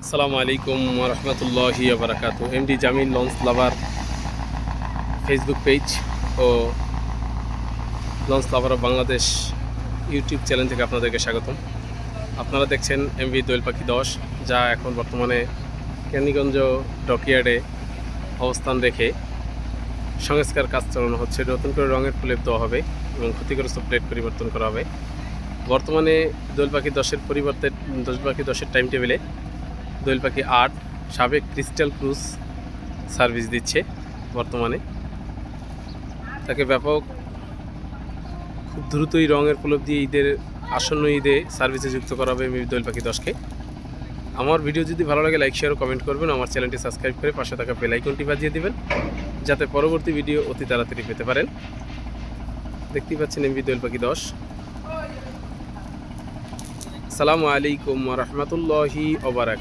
আসসালামু আলাইকুম রহমতুল্লাহি বারাকাতু। MD Jamil launch lover Facebook page ও launch lover of Bangladesh YouTube channel থেকে আপনাদেরকে স্বাগতম। আপনারা দেখছেন এমভি দোয়েল পাখি 10, যা এখন বর্তমানে কেরানীগঞ্জ ডকইয়ার্ডে অবস্থান রেখে সংস্কার কাজ চালানো হচ্ছে। নতুন করে রঙের প্রলেপ দেওয়া হবে এবং ক্ষতিগ্রস্ত প্লেট পরিবর্তন করা হবে। বর্তমানে দোয়েল পাখি 10-এর পরিবর্তে দোয়েল পাখি 10-এর টাইম টেবিলে দোয়েল পাখি 8 সাবেক ক্রিস্টাল ক্রুজ সার্ভিস দিচ্ছে। বর্তমানে তাকে ব্যাপক খুব দ্রুতই রঙের প্রলেপ দিয়ে আসন্ন ঈদে সার্ভিসে যুক্ত করা হবে দোয়েল পাখি 10-কে। আমার ভিডিও যদি ভালো লাগে লাইক শেয়ার ও কমেন্ট করবেন। আমার চ্যানেলটি সাবস্ক্রাইব করে পাশে থাকা বেল আইকনটি বাজিয়ে দিবেন, যাতে পরবর্তী ভিডিও অতি তাড়াতাড়ি পেতে পারেন। দেখতেই পাচ্ছেন এমভি দোয়েল পাখি 10। আসসালামু আলাইকুম রহমতুল্লাহি ওয়া বারাকাতুহু।